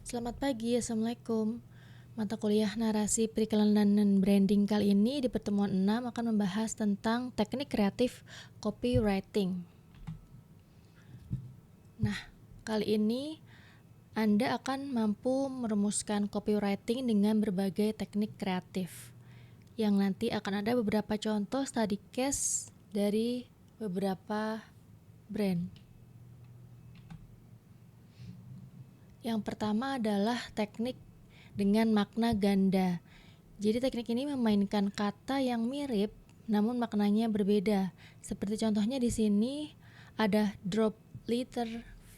Selamat pagi, Assalamualaikum. Mata kuliah narasi periklanan dan branding kali ini di pertemuan 6 akan membahas tentang teknik kreatif copywriting. Nah, kali ini Anda akan mampu merumuskan copywriting dengan berbagai teknik kreatif, yang nanti akan ada beberapa contoh study case dari beberapa brand. Yang pertama adalah teknik dengan makna ganda. Jadi teknik ini memainkan kata yang mirip namun maknanya berbeda. Seperti contohnya di sini ada drop letter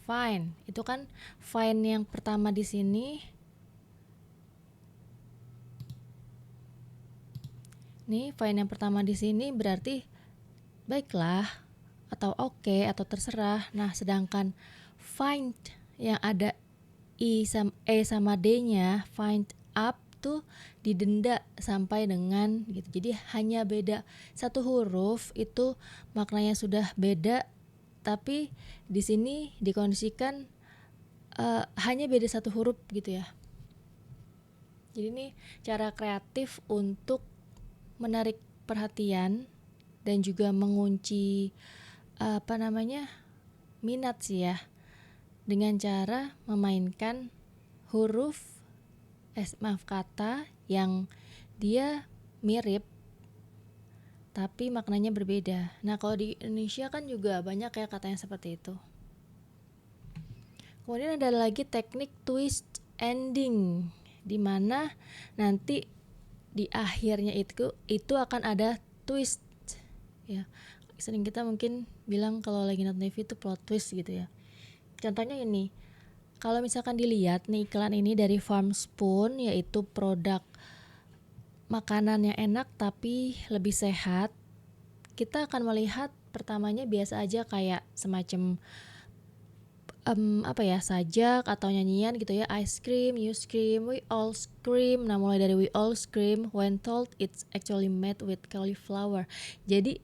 fine. Itu kan fine yang pertama di sini. Nih, fine yang pertama di sini berarti baiklah atau oke atau terserah. Nah, sedangkan find yang ada E sama D-nya, find up tuh didenda sampai dengan gitu. Jadi hanya beda satu huruf itu maknanya sudah beda, tapi di sini dikondisikan hanya beda satu huruf gitu ya. Jadi ini cara kreatif untuk menarik perhatian dan juga mengunci minat sih ya, dengan cara memainkan kata yang dia mirip tapi maknanya berbeda. Nah, kalau di Indonesia kan juga banyak ya kata yang seperti itu. Kemudian ada lagi teknik twist ending, di mana nanti di akhirnya itu akan ada twist ya. Sering kita mungkin bilang kalau lagi nonton TV itu plot twist gitu ya. Contohnya ini, kalau misalkan dilihat nih iklan ini dari Farm Spoon, yaitu produk makanan yang enak tapi lebih sehat, kita akan melihat pertamanya biasa aja kayak semacam sajak atau nyanyian gitu ya, ice cream, you scream, we all scream. Nah, mulai dari we all scream when told it's actually made with cauliflower. Jadi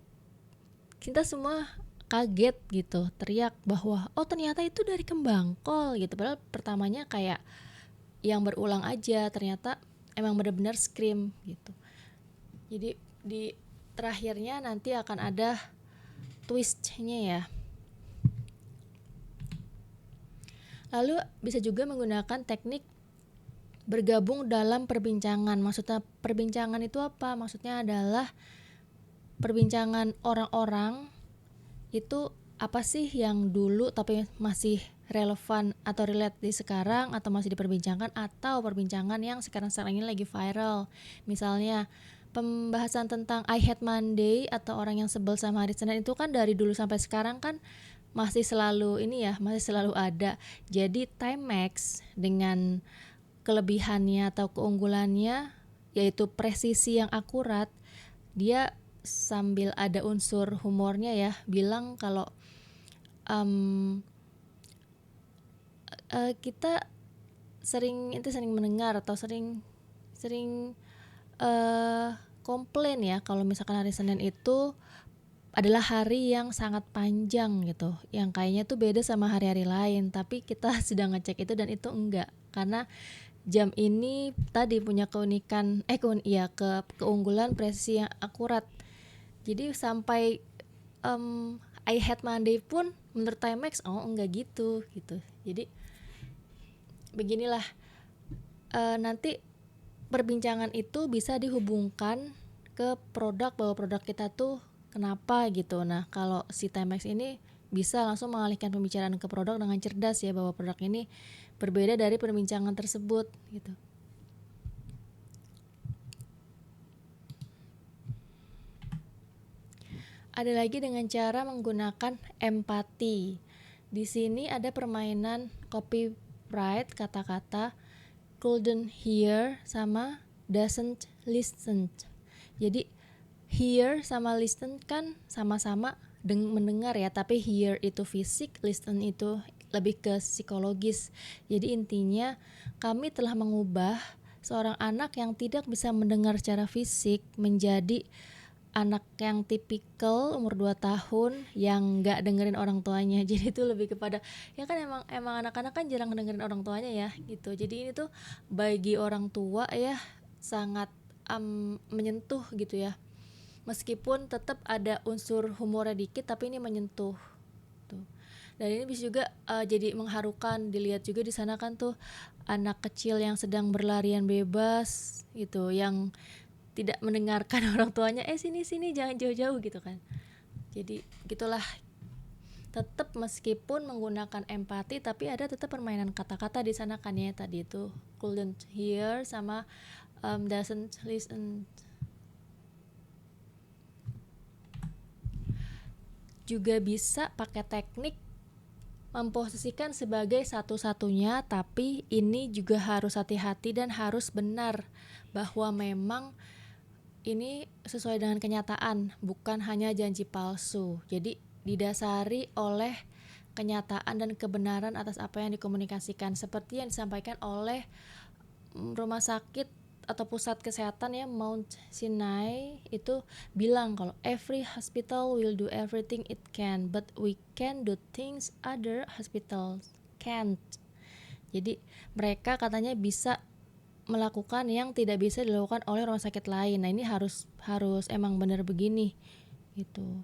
kita semua kaget gitu, teriak bahwa oh ternyata itu dari kembang kol gitu, padahal pertamanya kayak yang berulang aja, ternyata emang benar-benar scream gitu. Jadi di terakhirnya nanti akan ada twistnya ya. Lalu bisa juga menggunakan teknik bergabung dalam perbincangan. Maksudnya perbincangan itu apa? Maksudnya adalah perbincangan orang-orang itu apa sih yang dulu tapi masih relevan atau relate di sekarang, atau masih diperbincangkan, atau perbincangan yang sekarang ini lagi viral. Misalnya pembahasan tentang I hate Monday atau orang yang sebel sama hari Senin itu kan dari dulu sampai sekarang kan masih selalu ada. Jadi Timex dengan kelebihannya atau keunggulannya yaitu presisi yang akurat, dia sambil ada unsur humornya ya, bilang kalau kita sering mendengar atau sering komplain ya kalau misalkan hari Senin itu adalah hari yang sangat panjang gitu, yang kayaknya tuh beda sama hari-hari lain, tapi kita sedang ngecek itu dan itu enggak, karena jam ini tadi punya keunggulan presisi yang akurat. Jadi sampai I hate Monday pun menurut Timex enggak gitu. Jadi beginilah, nanti perbincangan itu bisa dihubungkan ke produk, bahwa produk kita tuh kenapa gitu. Nah, kalau si Timex ini bisa langsung mengalihkan pembicaraan ke produk dengan cerdas ya, bahwa produk ini berbeda dari perbincangan tersebut gitu. Ada lagi dengan cara menggunakan empati. Di sini ada permainan copyright kata-kata couldn't hear sama doesn't listen. Jadi hear sama listen kan sama-sama mendengar ya, tapi hear itu fisik, listen itu lebih ke psikologis. Jadi intinya kami telah mengubah seorang anak yang tidak bisa mendengar secara fisik menjadi anak yang tipikal umur 2 tahun yang nggak dengerin orang tuanya. Jadi itu lebih kepada ya kan emang anak-anak kan jarang dengerin orang tuanya ya gitu. Jadi ini tuh bagi orang tua ya sangat menyentuh gitu ya. Meskipun tetap ada unsur humornya dikit tapi ini menyentuh tuh. Dan ini bisa juga jadi mengharukan. Dilihat juga di sana kan tuh anak kecil yang sedang berlarian bebas gitu, yang tidak mendengarkan orang tuanya, sini jangan jauh-jauh gitu kan. Jadi gitulah, tetap meskipun menggunakan empati tapi ada tetap permainan kata-kata di sana kan ya, tadi itu couldn't hear sama doesn't listen. Juga bisa pakai teknik memposisikan sebagai satu-satunya, tapi ini juga harus hati-hati dan harus benar bahwa memang ini sesuai dengan kenyataan, bukan hanya janji palsu. Jadi didasari oleh kenyataan dan kebenaran atas apa yang dikomunikasikan, seperti yang disampaikan oleh rumah sakit atau pusat kesehatan ya, Mount Sinai itu bilang kalau every hospital will do everything it can, but we can do things other hospitals can't. Jadi mereka katanya bisa melakukan yang tidak bisa dilakukan oleh rumah sakit lain. Nah ini harus emang benar begini gitu.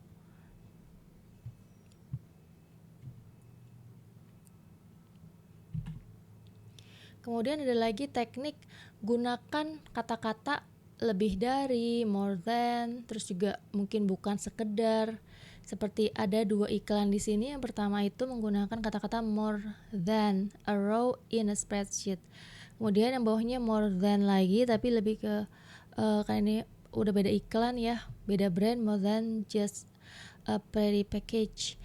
Kemudian ada lagi teknik gunakan kata-kata lebih dari, more than, terus juga mungkin bukan sekedar. Seperti ada 2 iklan di sini. Yang pertama itu menggunakan kata-kata more than a row in a spreadsheet. Kemudian yang bawahnya more than lagi tapi lebih ke kan ini udah beda iklan ya, beda brand, more than just a pretty package.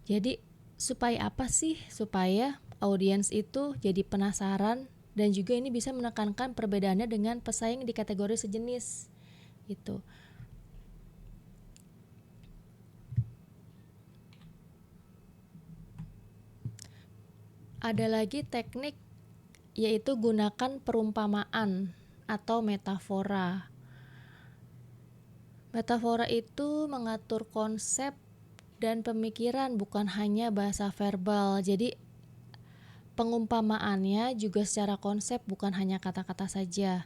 Jadi supaya apa sih? Supaya audiens itu jadi penasaran dan juga ini bisa menekankan perbedaannya dengan pesaing di kategori sejenis gitu. Ada lagi teknik yaitu gunakan perumpamaan atau metafora. Metafora itu mengatur konsep dan pemikiran, bukan hanya bahasa verbal. Jadi pengumpamaannya juga secara konsep, bukan hanya kata-kata saja.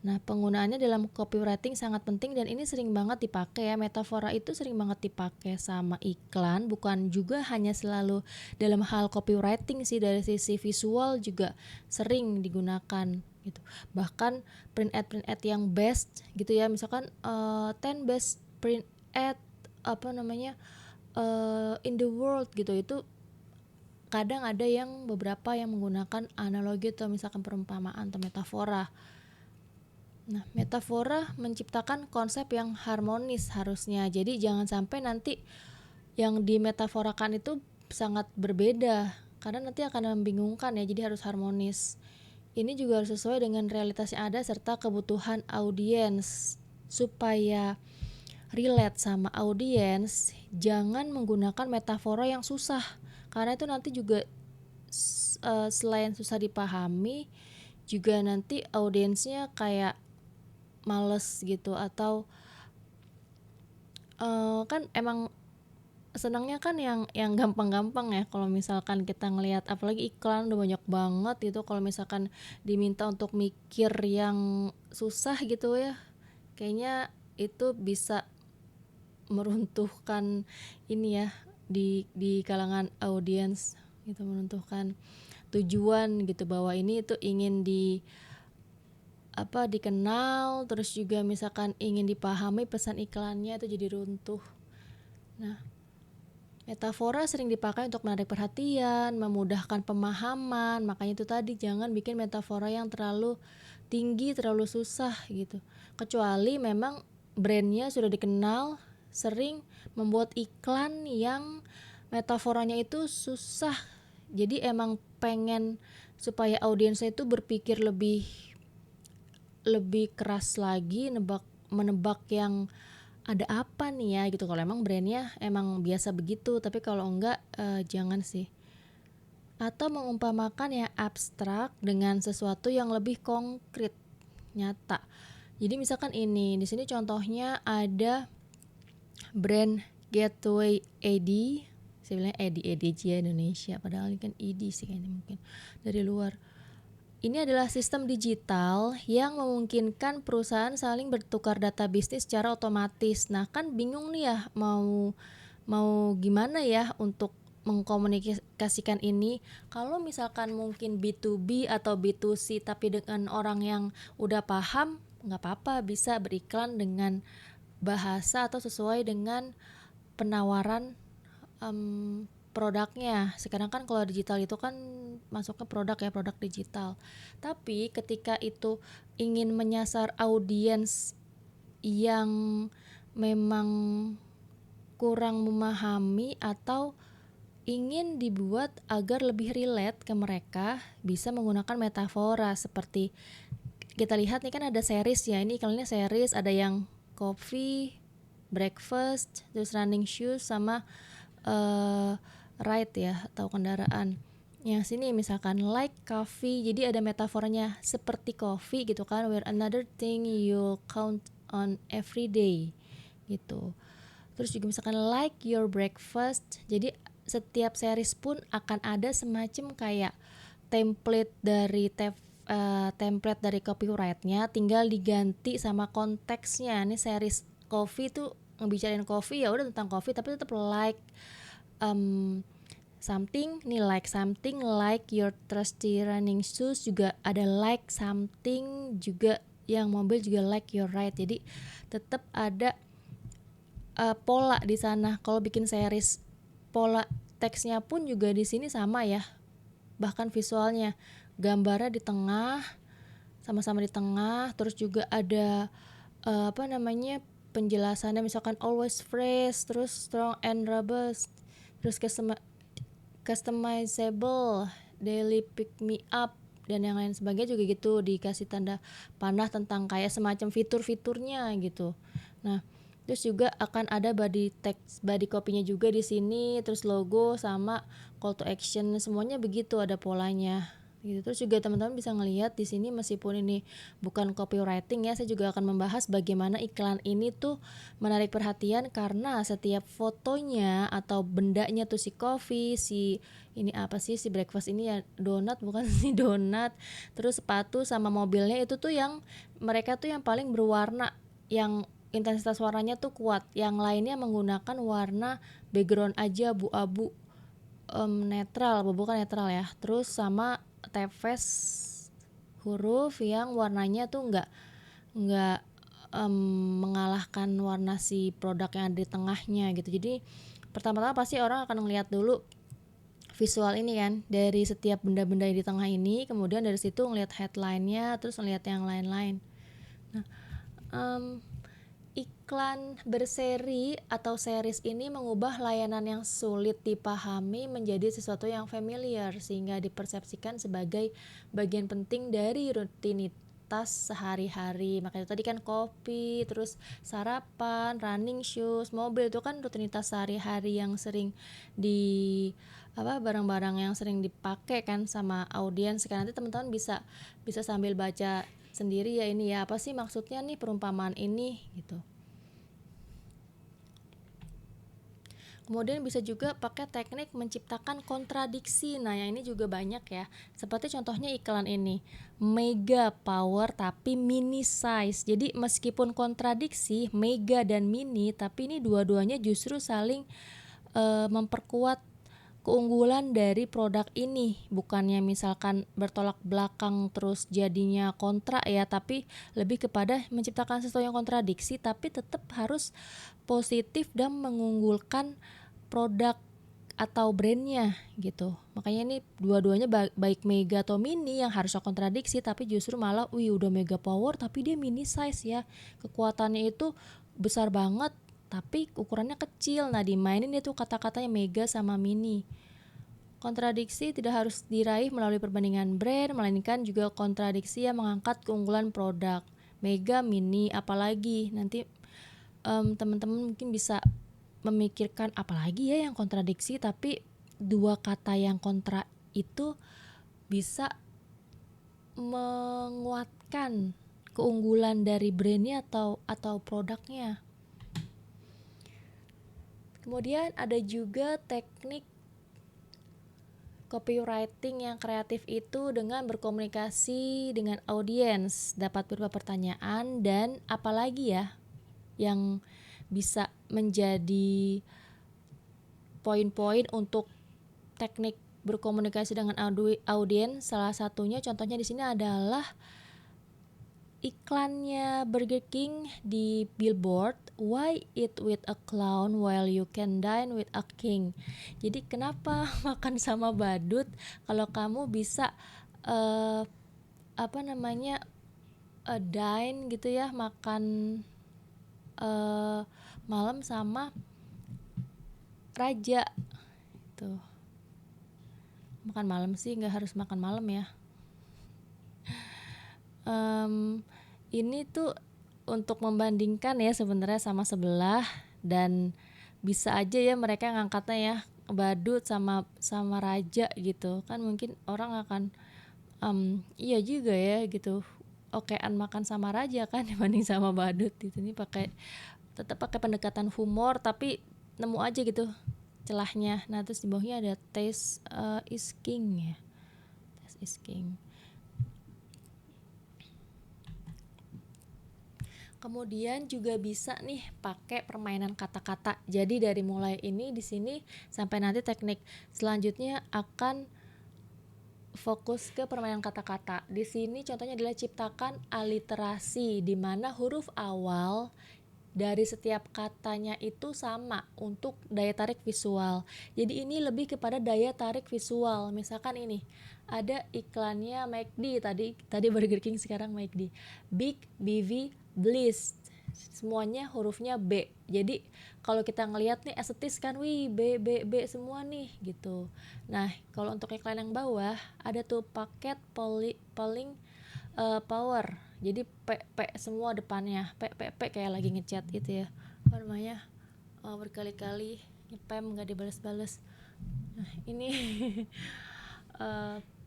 Nah, penggunaannya dalam copywriting sangat penting dan ini sering banget dipakai ya. Metafora itu sering banget dipakai sama iklan, bukan juga hanya selalu dalam hal copywriting sih, dari sisi visual juga sering digunakan gitu. Bahkan print ad yang best gitu ya, misalkan 10 best print ad in the world gitu, itu kadang ada yang beberapa yang menggunakan analogi atau misalkan perumpamaan atau metafora. Nah, metafora menciptakan konsep yang harmonis harusnya. Jadi jangan sampai nanti yang dimetaforakan itu sangat berbeda, karena nanti akan membingungkan ya. Jadi harus harmonis. Ini juga harus sesuai dengan realitas yang ada serta kebutuhan audiens. Supaya relate sama audiens, jangan menggunakan metafora yang susah, karena itu nanti juga selain susah dipahami, juga nanti audiensnya kayak males gitu, atau kan emang senangnya kan yang gampang-gampang ya. Kalau misalkan kita ngelihat apalagi iklan udah banyak banget gitu, kalau misalkan diminta untuk mikir yang susah gitu ya, kayaknya itu bisa meruntuhkan ini ya di kalangan audiens gitu, meruntuhkan tujuan gitu, bahwa ini itu ingin dikenal, terus juga misalkan ingin dipahami pesan iklannya, itu jadi runtuh. Nah, metafora sering dipakai untuk menarik perhatian, memudahkan pemahaman. Makanya itu tadi, jangan bikin metafora yang terlalu tinggi, terlalu susah gitu. Kecuali memang brandnya sudah dikenal, sering membuat iklan yang metaforanya itu susah. Jadi emang pengen supaya audiensnya itu berpikir lebih keras lagi, menebak yang ada apa nih ya gitu. Kalau emang brandnya emang biasa begitu, tapi kalau enggak jangan sih. Atau mengumpamakan yang abstrak dengan sesuatu yang lebih konkret, nyata. Jadi misalkan ini di sini contohnya ada brand Gateway AD, saya bilang ADG Indonesia, padahal ini kan ID sih kayaknya mungkin dari luar. Ini adalah sistem digital yang memungkinkan perusahaan saling bertukar data bisnis secara otomatis. Nah, kan bingung nih ya mau gimana ya untuk mengkomunikasikan ini. Kalau misalkan mungkin B2B atau B2C tapi dengan orang yang udah paham, nggak apa-apa, bisa beriklan dengan bahasa atau sesuai dengan penawaran produknya. Sekarang kan kalau digital itu kan masuk ke produk ya, produk digital. Tapi ketika itu ingin menyasar audiens yang memang kurang memahami atau ingin dibuat agar lebih relate ke mereka, bisa menggunakan metafora. Seperti kita lihat nih kan ada series ya, ini iklannya series, ada yang coffee, breakfast, terus running shoes, sama ride ya atau kendaraan. Yang sini misalkan like coffee, jadi ada metaforanya seperti coffee gitu kan, where another thing you count on every day gitu. Terus juga misalkan like your breakfast, jadi setiap series pun akan ada semacam kayak template dari template dari copyright-nya, tinggal diganti sama konteksnya. Ini series coffee tuh ngebicarain coffee, ya udah tentang coffee tapi tetap like something nih, like something like your trusty running shoes, juga ada like something juga, yang mobil juga like your ride. Jadi tetap ada pola di sana. Kalau bikin series, pola teksnya pun juga di sini sama ya, bahkan visualnya, gambarnya di tengah, sama-sama di tengah. Terus juga ada penjelasannya, misalkan always fresh, terus strong and robust, terus customizable, daily pick me up, dan yang lain sebagainya juga gitu, dikasih tanda panah tentang kayak semacam fitur-fiturnya gitu. Nah, terus juga akan ada body text, body copy-nya juga di sini, terus logo sama call to action, semuanya begitu, ada polanya gitu. Terus juga teman-teman bisa ngelihat di sini, meskipun ini bukan copywriting ya, saya juga akan membahas bagaimana iklan ini tuh menarik perhatian karena setiap fotonya atau bendanya tuh, si coffee, si ini apa sih, si breakfast ini ya donat bukan sih, donat, terus sepatu sama mobilnya itu tuh yang mereka tuh yang paling berwarna, yang intensitas warnanya tuh kuat, yang lainnya menggunakan warna background aja, abu-abu, netral, bukan netral ya. Terus sama tefes huruf yang warnanya tuh nggak mengalahkan warna si produk yang ada di tengahnya gitu. Jadi pertama-tama pasti orang akan ngeliat dulu visual ini kan, dari setiap benda-benda di tengah ini, kemudian dari situ ngeliat headline-nya, terus ngeliat yang lain-lain. Nah, iklan berseri atau series ini mengubah layanan yang sulit dipahami menjadi sesuatu yang familiar, sehingga dipersepsikan sebagai bagian penting dari rutinitas sehari-hari. Makanya tadi kan kopi, terus sarapan, running shoes, mobil, itu kan rutinitas sehari-hari yang sering barang-barang yang sering dipakai kan sama audiens. Sekarang nanti teman-teman bisa sambil baca sendiri ya, ini ya apa sih maksudnya nih perumpamaan ini gitu. Kemudian bisa juga pakai teknik menciptakan kontradiksi. Nah, yang ini juga banyak ya. Seperti contohnya iklan ini, mega power tapi mini size. Jadi meskipun kontradiksi, mega dan mini, tapi ini dua-duanya justru saling memperkuat keunggulan dari produk ini, bukannya misalkan bertolak belakang terus jadinya kontra ya, tapi lebih kepada menciptakan sesuatu yang kontradiksi tapi tetap harus positif dan mengunggulkan produk atau brandnya gitu. Makanya ini dua-duanya baik mega atau mini yang harusnya kontradiksi tapi justru malah udah mega power tapi dia mini size ya, kekuatannya itu besar banget tapi ukurannya kecil. Nah, dimainin itu kata-katanya mega sama mini. Kontradiksi tidak harus diraih melalui perbandingan brand, melainkan juga kontradiksi yang mengangkat keunggulan produk. Mega, mini, apalagi nanti teman-teman mungkin bisa memikirkan apalagi ya yang kontradiksi, tapi dua kata yang kontra itu bisa menguatkan keunggulan dari brandnya atau produknya. Kemudian ada juga teknik copywriting yang kreatif itu dengan berkomunikasi dengan audiens, dapat berupa pertanyaan dan apalagi ya yang bisa menjadi poin-poin untuk teknik berkomunikasi dengan audiens. Salah satunya contohnya di sini adalah iklannya Burger King di billboard, "Why eat with a clown while you can dine with a king?" Jadi kenapa makan sama badut kalau kamu bisa dine gitu ya, makan malam sama raja tuh. Makan malam sih nggak harus makan malam ya. Ini tuh untuk membandingkan ya sebenarnya sama sebelah, dan bisa aja ya mereka ngangkatnya ya badut sama raja gitu kan, mungkin orang akan iya juga ya gitu, okean makan sama raja kan dibanding sama badut gitu. Ini tetap pakai pendekatan humor tapi nemu aja gitu celahnya. Nah terus di bawahnya ada taste is king ya, taste is king. Kemudian juga bisa nih pakai permainan kata-kata. Jadi dari mulai ini di sini sampai nanti teknik selanjutnya akan fokus ke permainan kata-kata. Di sini contohnya adalah ciptakan aliterasi, di mana huruf awal dari setiap katanya itu sama untuk daya tarik visual. Jadi ini lebih kepada daya tarik visual. Misalkan ini ada iklannya McD, tadi Burger King, sekarang McD. Big, BV, Bliss, semuanya hurufnya B. Jadi kalau kita ngelihat nih estetis kan, wih B semua nih gitu. Nah kalau untuk iklan yang bawah ada tuh paket polling power. Jadi P semua depannya, P kayak lagi ngechat gitu ya. Apa namanya? Berkali-kali nyepam nggak dibales-bales. Nah ini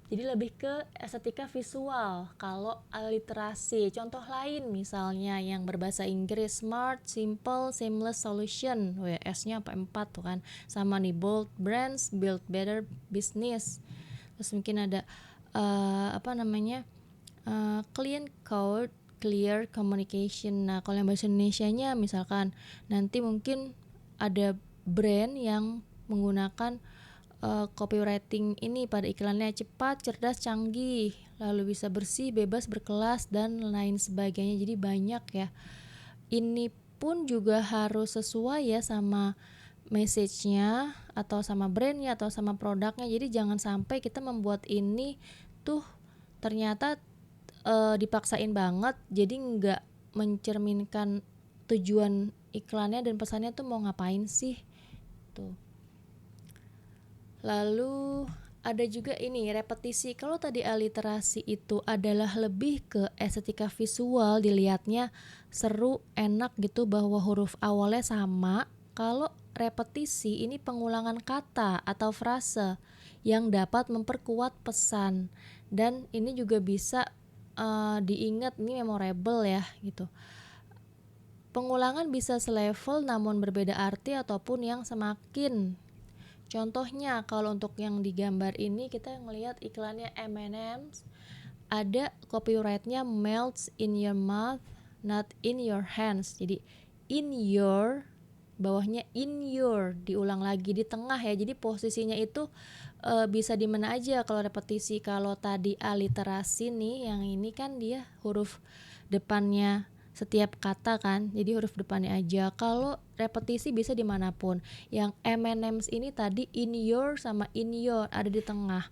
jadi lebih ke estetika visual. Kalau aliterasi, contoh lain misalnya yang berbahasa Inggris, smart, simple, seamless solution, S-nya apa 4 tuh kan, sama nih bold brands, build better business. Terus mungkin ada clean code, clear communication. Nah kalau yang bahasa Indonesianya misalkan nanti mungkin ada brand yang menggunakan copywriting ini pada iklannya, cepat, cerdas, canggih, lalu bisa bersih, bebas, berkelas, dan lain sebagainya. Jadi banyak ya. Ini pun juga harus sesuai ya sama message-nya atau sama brandnya atau sama produknya. Jadi jangan sampai kita membuat ini tuh ternyata dipaksain banget, jadi nggak mencerminkan tujuan iklannya dan pesannya tuh mau ngapain sih tuh. Lalu ada juga ini repetisi. Kalau tadi aliterasi itu adalah lebih ke estetika visual, dilihatnya seru, enak gitu bahwa huruf awalnya sama. Kalau repetisi ini pengulangan kata atau frase yang dapat memperkuat pesan, dan ini juga bisa diingat, ini memorable ya gitu. Pengulangan bisa selevel namun berbeda arti ataupun yang semakin. Contohnya kalau untuk yang digambar ini kita ngelihat iklannya M&M's, ada copyrightnya melts in your mouth, not in your hands. Jadi in your, bawahnya in your, diulang lagi di tengah ya. Jadi posisinya itu bisa di mana aja kalau repetisi. Kalau tadi aliterasi nih, yang ini kan dia huruf depannya setiap kata kan, jadi huruf depannya aja. Kalau repetisi bisa dimanapun. Yang M&M's ini tadi in your sama in your ada di tengah.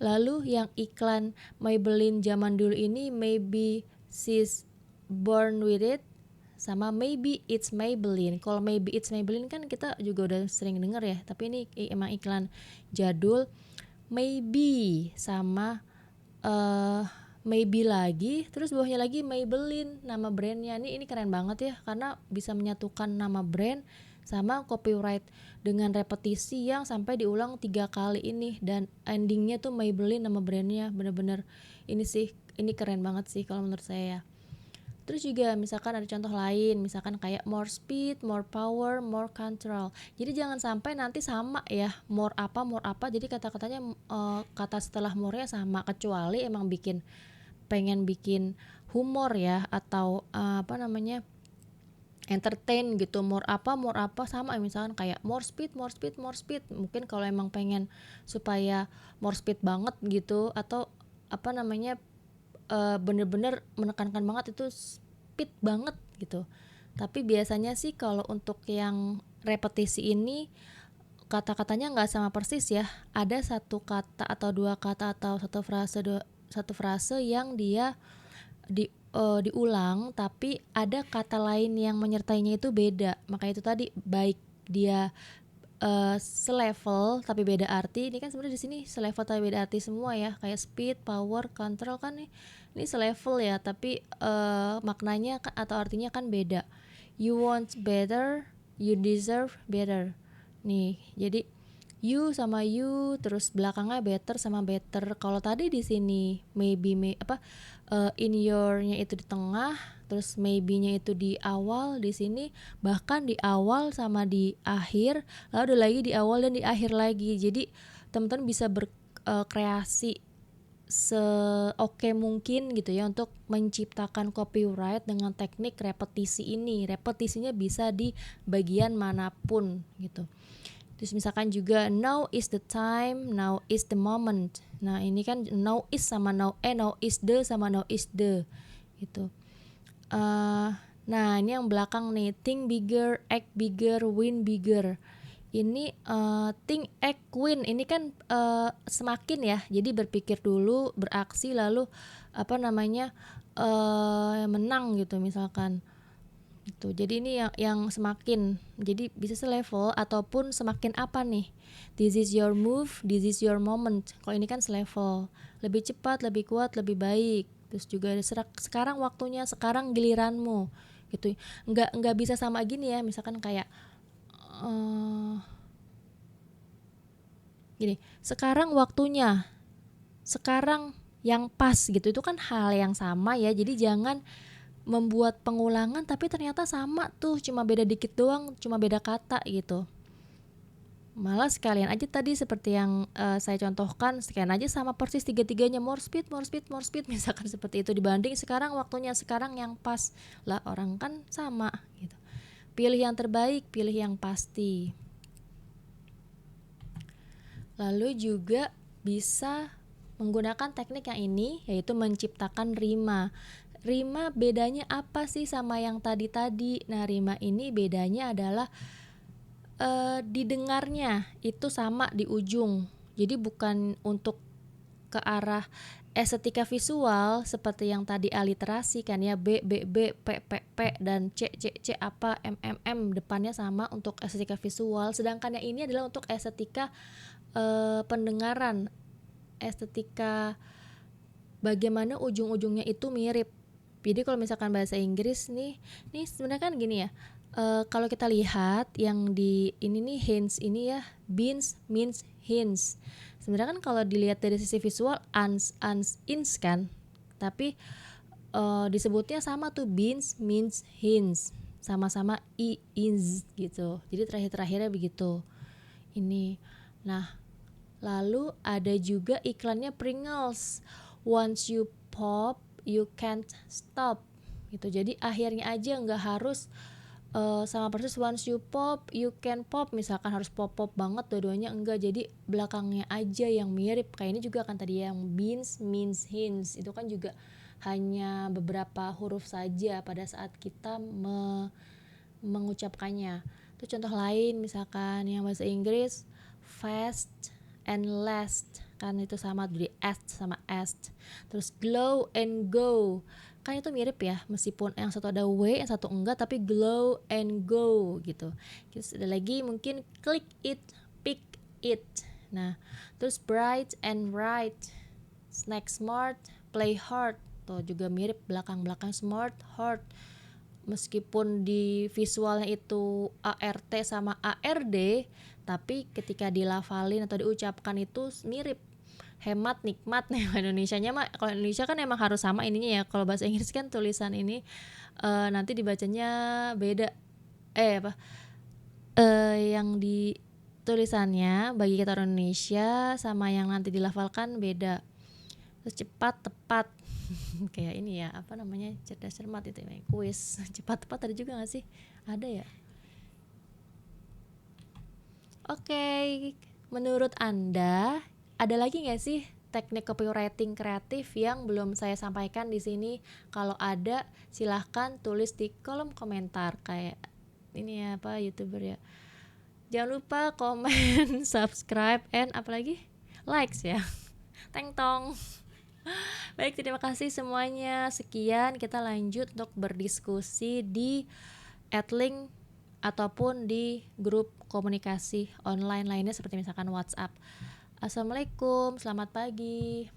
Lalu yang iklan Maybelline zaman dulu ini, maybe she's born with it sama maybe it's Maybelline. Kalau maybe it's Maybelline kan kita juga udah sering denger ya, tapi ini emang iklan jadul. Maybe sama maybe lagi, terus bawahnya lagi Maybelline, nama brandnya. Ini keren banget ya, karena bisa menyatukan nama brand sama copyright dengan repetisi yang sampai diulang 3 kali ini, dan endingnya tuh Maybelline nama brandnya. Bener-bener ini sih, ini keren banget sih kalau menurut saya ya. Terus juga misalkan ada contoh lain, misalkan kayak more speed, more power, more control. Jadi jangan sampai nanti sama ya, more apa, jadi kata-katanya kata setelah more-nya sama, kecuali emang pengen bikin humor ya, atau apa namanya, entertain gitu. More apa sama, misalkan kayak more speed, more speed, more speed. Mungkin kalau emang pengen supaya more speed banget gitu, atau apa namanya, bener-bener menekankan banget itu speed banget gitu. Tapi biasanya sih kalau untuk yang repetisi ini kata-katanya nggak sama persis ya. Ada satu kata atau dua kata atau satu frase yang dia diulang, tapi ada kata lain yang menyertainya itu beda. Maka itu tadi, baik dia selevel tapi beda arti. Ini kan sebenarnya di sini selevel tapi beda arti semua ya, kayak speed, power, control kan nih. Ini selevel ya, tapi maknanya atau artinya kan beda. You want better, you deserve better. Nih, jadi you sama you, terus belakangnya better sama better. Kalau tadi di sini maybe in your-nya itu di tengah, terus maybe-nya itu di awal, di sini bahkan di awal sama di akhir, lalu ada lagi di awal dan di akhir lagi. Jadi teman-teman bisa berkreasi seoke mungkin gitu ya untuk menciptakan copyright dengan teknik repetisi ini. Repetisinya bisa di bagian manapun gitu. Terus misalkan juga now is the time, now is the moment. Nah ini kan now is sama now is the sama now is the gitu. Nah ini yang belakang nih, think bigger, act bigger, win bigger. Ini think, act, win, ini kan semakin ya, jadi berpikir dulu, beraksi, lalu apa namanya, menang gitu misalkan gitu. Jadi ini yang semakin, jadi bisa selevel ataupun semakin apa nih, this is your move, this is your moment. Kalau ini kan selevel, lebih cepat, lebih kuat, lebih baik. Terus juga sekarang waktunya, sekarang giliranmu gitu. Nggak bisa sama gini ya, misalkan kayak gini, sekarang waktunya, sekarang yang pas gitu, itu kan hal yang sama ya. Jadi jangan membuat pengulangan tapi ternyata sama tuh, cuma beda dikit doang, cuma beda kata gitu. Malah sekalian aja tadi seperti yang saya contohkan, sekalian aja sama persis tiga-tiganya, more speed, more speed, more speed, misalkan seperti itu, dibanding sekarang waktunya, sekarang yang pas. Lah orang kan sama gitu. Pilih yang terbaik, pilih yang pasti. Lalu juga bisa menggunakan teknik yang ini, yaitu menciptakan rima. Rima bedanya apa sih sama yang tadi-tadi? Nah, rima ini bedanya adalah didengarnya itu sama di ujung. Jadi bukan untuk ke arah estetika visual seperti yang tadi aliterasi kan ya, B, B, B, P, P, P, dan C, C, C, apa, M, M, M, depannya sama untuk estetika visual. Sedangkan yang ini adalah untuk estetika pendengaran, estetika bagaimana ujung-ujungnya itu mirip. Jadi kalau misalkan bahasa Inggris nih sebenarnya kan gini ya, kalau kita lihat yang di ini nih, hints ini ya, beans means hints. Sebenarnya kan kalau dilihat dari sisi visual ans, ins kan, tapi disebutnya sama tuh, beans means hints, sama-sama ins gitu. Jadi terakhirnya begitu ini. Nah, lalu ada juga iklannya Pringles, once you pop you can't stop gitu. Jadi akhirnya aja, nggak harus sama persis once you pop you can pop, misalkan harus pop banget dua-duanya, enggak. Jadi belakangnya aja yang mirip. Kayak ini juga kan tadi yang beans means hints, itu kan juga hanya beberapa huruf saja pada saat kita mengucapkannya. Itu contoh lain, misalkan yang bahasa Inggris fast and last, kan itu sama dari est sama est. Terus glow and go, kan itu mirip ya, meskipun yang satu ada w, yang satu enggak, tapi glow and go gitu. Terus ada lagi mungkin click it, pick it. Nah, terus bright and right, snack smart, play hard, tuh juga mirip, belakang smart, hard. Meskipun di visualnya itu ART sama ARD, tapi ketika dilafalin atau diucapkan itu mirip. hemat, nikmat nih. Indonesianya mah, kalau Indonesia kan emang harus sama ininya ya. Kalau bahasa Inggris kan tulisan ini nanti dibacanya beda. Yang di tulisannya bagi kita orang Indonesia sama yang nanti dilafalkan beda. Terus cepat, tepat. Kayak ini ya, apa namanya, cerdas cermat itu ya, kuis. Cepat tepat ada juga gak sih? Ada ya. Oke, menurut Anda ada lagi gak sih teknik copywriting kreatif yang belum saya sampaikan di sini? Kalau ada, silahkan tulis di kolom komentar kayak ini ya, apa, YouTuber ya. Jangan lupa komen, subscribe, and apalagi likes ya. Teng tong. Baik, terima kasih semuanya. Sekian, kita lanjut untuk berdiskusi di @link ataupun di grup komunikasi online lainnya seperti misalkan WhatsApp. Assalamualaikum, selamat pagi.